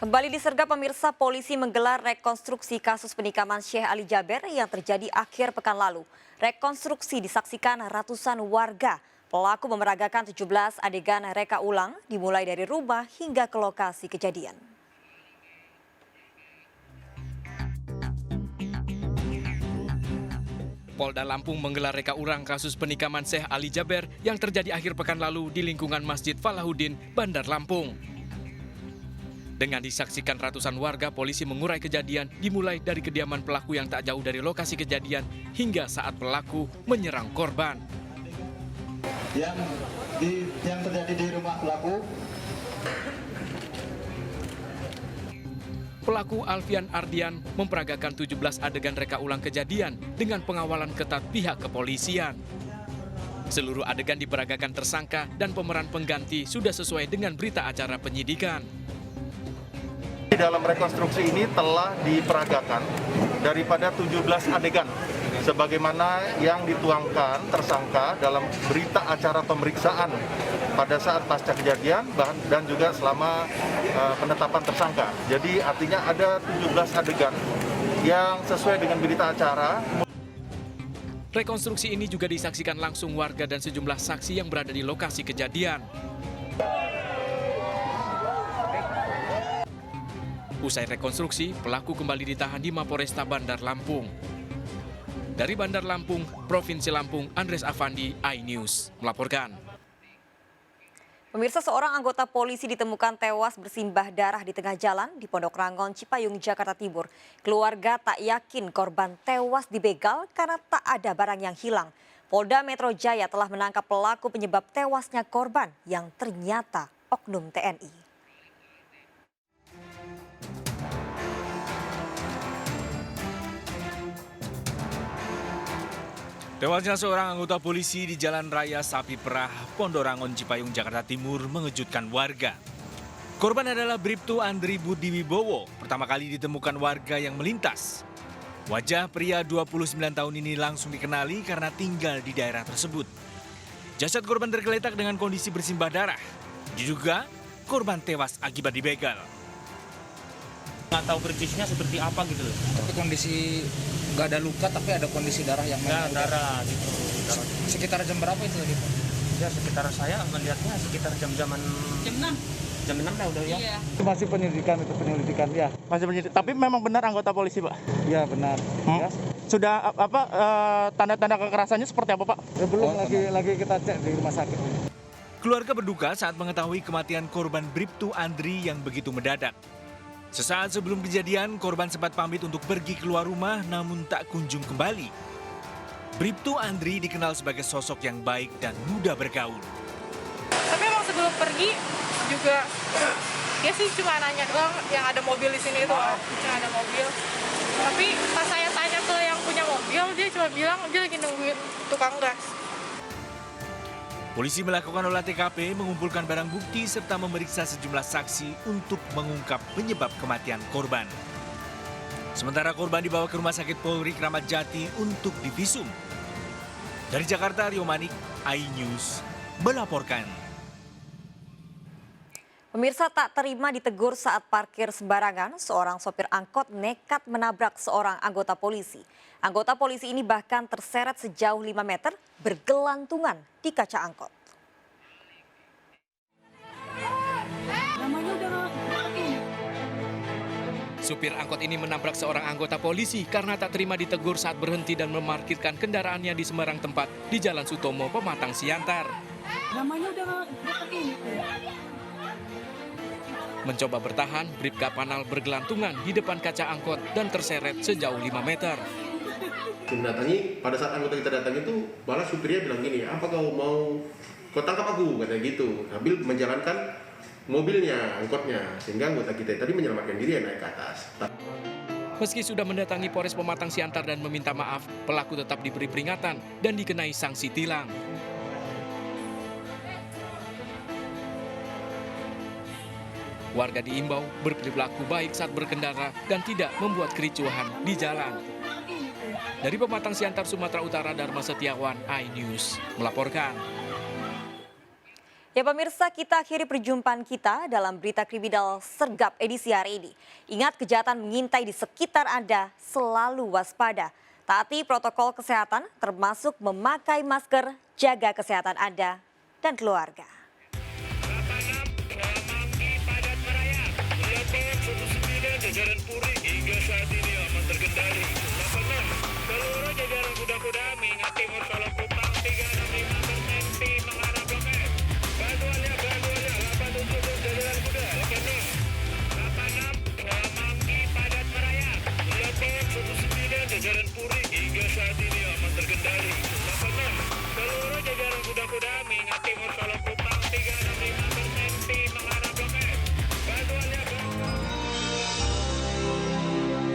Kembali disergap pemirsa, polisi menggelar rekonstruksi kasus penikaman Syekh Ali Jaber yang terjadi akhir pekan lalu. Rekonstruksi disaksikan ratusan warga. Pelaku memeragakan 17 adegan reka ulang dimulai dari rumah hingga ke lokasi kejadian. Polda Lampung menggelar reka ulang kasus penikaman Syekh Ali Jaber yang terjadi akhir pekan lalu di lingkungan Masjid Falahuddin, Bandar Lampung. Dengan disaksikan ratusan warga, polisi mengurai kejadian dimulai dari kediaman pelaku yang tak jauh dari lokasi kejadian hingga saat pelaku menyerang korban. Yang terjadi di rumah pelaku. Pelaku Alfian Ardian memperagakan 17 adegan reka ulang kejadian dengan pengawalan ketat pihak kepolisian. Seluruh adegan diperagakan tersangka dan pemeran pengganti sudah sesuai dengan berita acara penyidikan. Di dalam rekonstruksi ini telah diperagakan daripada 17 adegan sebagaimana yang dituangkan tersangka dalam berita acara pemeriksaan pada saat pasca kejadian dan juga selama penetapan tersangka. Jadi artinya ada 17 adegan yang sesuai dengan berita acara. Rekonstruksi ini juga disaksikan langsung warga dan sejumlah saksi yang berada di lokasi kejadian. Usai rekonstruksi, pelaku kembali ditahan di Mapolresta Bandar Lampung. Dari Bandar Lampung, Provinsi Lampung, Andres Afandi, iNews melaporkan. Pemirsa, seorang anggota polisi ditemukan tewas bersimbah darah di tengah jalan di Pondok Rangon, Cipayung, Jakarta Timur. Keluarga tak yakin korban tewas dibegal karena tak ada barang yang hilang. Polda Metro Jaya telah menangkap pelaku penyebab tewasnya korban yang ternyata oknum TNI. Tewasnya seorang anggota polisi di Jalan Raya Sapi Perah, Pondok Rangon, Cipayung, Jakarta Timur mengejutkan warga. Korban adalah Bribtu Andri Budi Wibowo, pertama kali ditemukan warga yang melintas. Wajah pria 29 tahun ini langsung dikenali karena tinggal di daerah tersebut. Jasad korban tergeletak dengan kondisi bersimbah darah. Diduga korban tewas akibat dibegal. Nggak tahu persisnya seperti apa gitu loh. Tapi kondisi nggak ada luka, tapi ada kondisi darah yang Ya, darah gitu. Darah. Sekitar jam berapa itu tadi, Pak? Ya sekitar saya melihatnya sekitar jam 6. Jam 6 lah udah ya. Iya. Masih penyelidikan ya. Masih penyelidikan. Tapi memang benar anggota polisi, Pak? Iya, benar. Ya. Sudah tanda-tanda kekerasannya seperti apa, Pak? Ya, belum lagi kita cek di rumah sakit. Keluarga berduka saat mengetahui kematian korban Bribtu Andri yang begitu mendadak. Sesaat sebelum kejadian, korban sempat pamit untuk pergi keluar rumah namun tak kunjung kembali. Bribtu Andri dikenal sebagai sosok yang baik dan mudah bergaul. Tapi emang sebelum pergi juga dia sih cuma nanya doang yang ada mobil di sini itu, cuma ada mobil. Tapi pas saya tanya ke yang punya mobil, dia cuma bilang dia lagi nungguin tukang gas. Polisi melakukan olah TKP, mengumpulkan barang bukti serta memeriksa sejumlah saksi untuk mengungkap penyebab kematian korban. Sementara korban dibawa ke Rumah Sakit Polri Kramat Jati untuk divisum. Dari Jakarta, Rio Manik, iNews melaporkan. Pemirsa, tak terima ditegur saat parkir sembarangan, seorang sopir angkot nekat menabrak seorang anggota polisi. Anggota polisi ini bahkan terseret sejauh 5 meter bergelantungan di kaca angkot. Supir angkot ini menabrak seorang anggota polisi karena tak terima ditegur saat berhenti dan memarkirkan kendaraannya di sembarang tempat di Jalan Sutomo, Pematang Siantar. Mencoba bertahan, Bribka Panal bergelantungan di depan kaca angkot dan terseret sejauh 5 meter. Mendatangi, pada saat anggota kita datang itu, malah supirnya bilang gini, apa kau tangkap aku, katanya gitu, sambil menjalankan mobilnya, angkotnya, sehingga anggota kita tadi menyelamatkan diri yang naik ke atas. Meski sudah mendatangi Polres Pematang Siantar dan meminta maaf, pelaku tetap diberi peringatan dan dikenai sanksi tilang. Warga diimbau berperilaku baik saat berkendara dan tidak membuat kericuhan di jalan. Dari Pematang Siantar, Sumatera Utara, Dharma Setiawan, iNews melaporkan. Ya pemirsa, kita akhiri perjumpaan kita dalam berita kriminal sergap edisi hari ini. Ingat, kejahatan mengintai di sekitar Anda, selalu waspada. Taati protokol kesehatan termasuk memakai masker, jaga kesehatan Anda dan keluarga. Jajaran Puri hingga saat ini aman terkendali. 86, seluruh jajaran kuda-kuda mengingat timur Solo Kupang 365 berhenti mengarah Blok M. Bantuannya 87 jajaran kuda. 86, Semanggi padat merayap. 89, jajaran Puri hingga saat ini aman terkendali.